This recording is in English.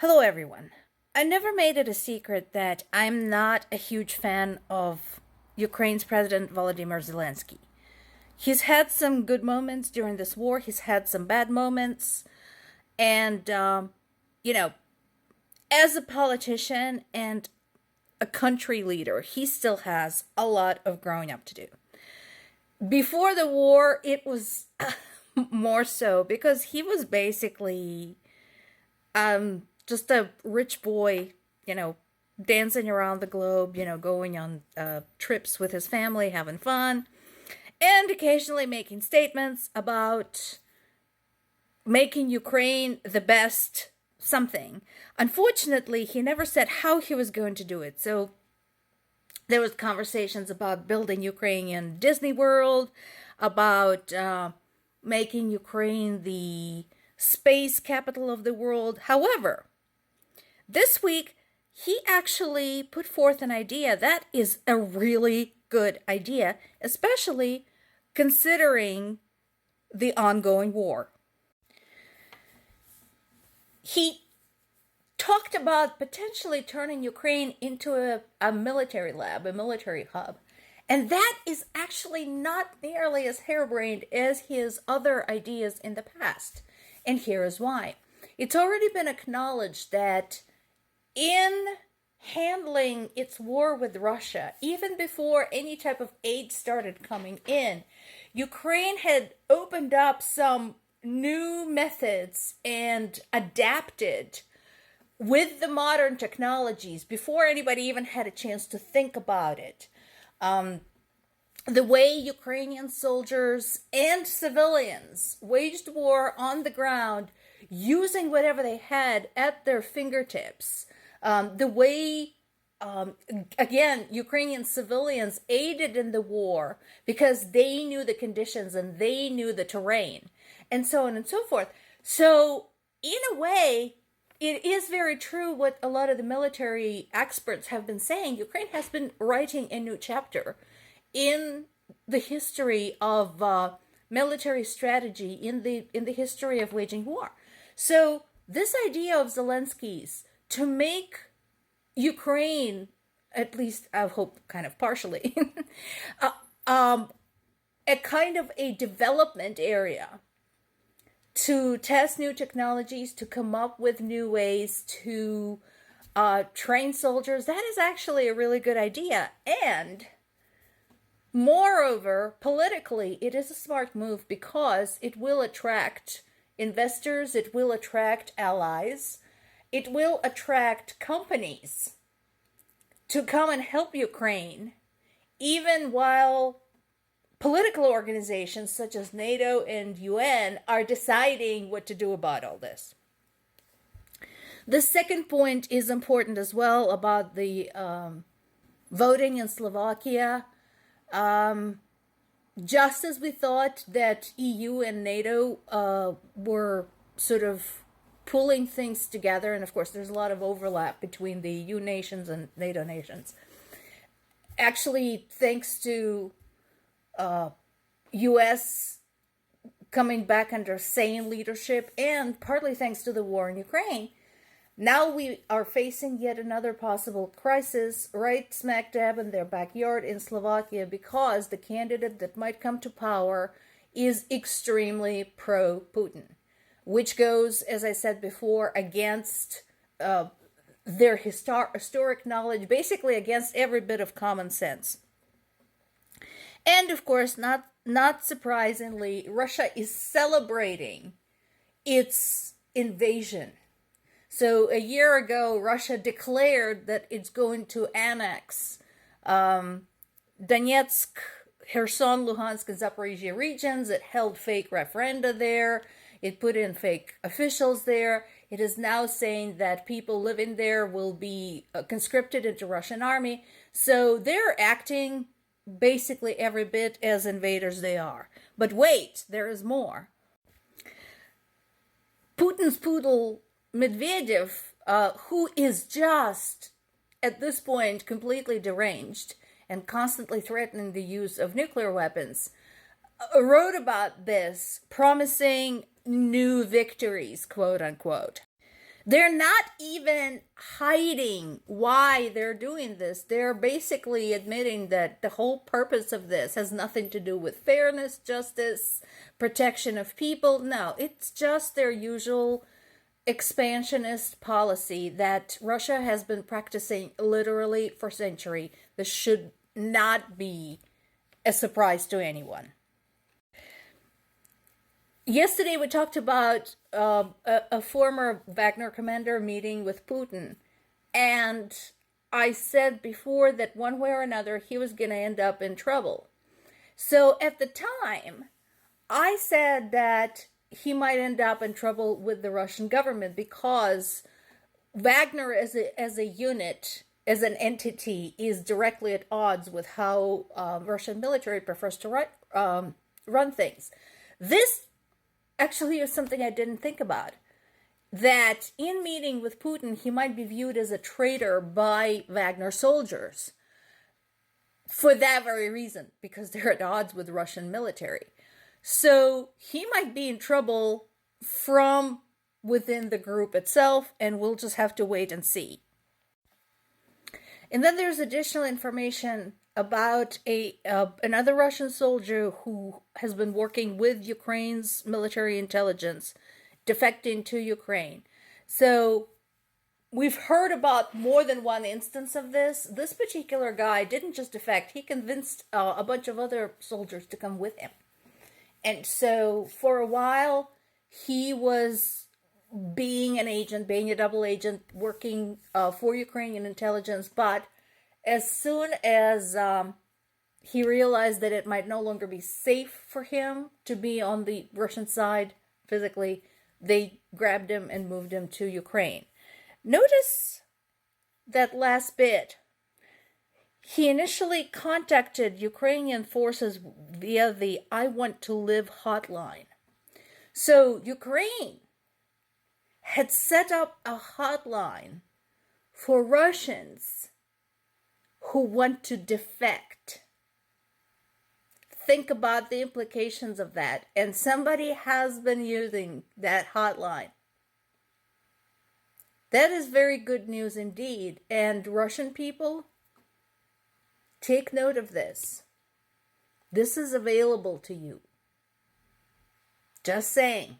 Hello, everyone. I never made it a secret that I'm not a huge fan of Ukraine's President Volodymyr Zelensky. He's had some good moments during this war, he's had some bad moments, and, you know, as a politician and a country leader, he still has a lot of growing up to do. Before the war, it was more so because he was basically just a rich boy, dancing around the globe, going on trips with his family, having fun, and occasionally making statements about making Ukraine the best something. Unfortunately, he never said how he was going to do it. So there was conversations about building Ukrainian Disney World, about making Ukraine the space capital of the world. However, this week, he actually put forth an idea that is a really good idea, especially considering the ongoing war. He talked about potentially turning Ukraine into a military lab, a military hub. And that is actually not nearly as harebrained as his other ideas in the past. And here is why. It's already been acknowledged that in handling its war with Russia, even before any type of aid started coming in, Ukraine had opened up some new methods and adapted with the modern technologies before anybody even had a chance to think about it. The way Ukrainian soldiers and civilians waged war on the ground using whatever they had at their fingertips. The way, again, Ukrainian civilians aided in the war because they knew the conditions and they knew the terrain, and so on and so forth. So, in a way, it is very true what a lot of the military experts have been saying. Ukraine has been writing a new chapter in the history of military strategy, in the history of waging war. So this idea of Zelensky's to make Ukraine, at least I hope kind of partially, a kind of a development area to test new technologies, to come up with new ways to train soldiers, that is actually a really good idea. And moreover, politically, it is a smart move because it will attract investors, it will attract allies, it will attract companies to come and help Ukraine, even while political organizations such as NATO and UN are deciding what to do about all this. The second point is important as well about the voting in Slovakia. Just as we thought that EU and NATO were sort of pulling things together, and of course there's a lot of overlap between the EU nations and NATO nations. Actually, thanks to US coming back under sane leadership and partly thanks to the war in Ukraine, now we are facing yet another possible crisis right smack dab in their backyard in Slovakia because the candidate that might come to power is extremely pro-Putin, which goes, as I said before, against their historic knowledge, basically against every bit of common sense. And of course, not surprisingly, Russia is celebrating its invasion. So a year ago, Russia declared that it's going to annex Donetsk, Kherson, Luhansk, and Zaporizhia regions. It held fake referenda there. It put in fake officials there. It is now saying that people living there will be conscripted into Russian army. So they're acting basically every bit as invaders they are. But wait, there is more. Putin's poodle Medvedev, who is just, at this point, completely deranged and constantly threatening the use of nuclear weapons, wrote about this, promising new victories, quote unquote. They're not even hiding why they're doing this. They're basically admitting that the whole purpose of this has nothing to do with fairness, justice, protection of people. No, it's just their usual expansionist policy that Russia has been practicing literally for centuries. This should not be a surprise to anyone. Yesterday we talked about a former Wagner commander meeting with Putin, and I said before that one way or another he was going to end up in trouble. So at the time, I said that he might end up in trouble with the Russian government because Wagner as a unit, as an entity, is directly at odds with how Russian military prefers to run things. This actually is something I didn't think about. That in meeting with Putin, he might be viewed as a traitor by Wagner soldiers for that very reason, because they're at odds with Russian military. So he might be in trouble from within the group itself, and we'll just have to wait and see. And then there's additional information about another Russian soldier who has been working with Ukraine's military intelligence, defecting to Ukraine. So we've heard about more than one instance of this. This particular guy didn't just defect, he convinced a bunch of other soldiers to come with him. And so for a while, he was being an agent, being a double agent, working for Ukrainian intelligence. But as soon as he realized that it might no longer be safe for him to be on the Russian side physically, they grabbed him and moved him to Ukraine. Notice that last bit. He initially contacted Ukrainian forces via the I Want to Live hotline. So Ukraine had set up a hotline for Russians who want to defect. Think about the implications of that. And somebody has been using that hotline. That is very good news indeed. And Russian people, take note of this. This is available to you. Just saying.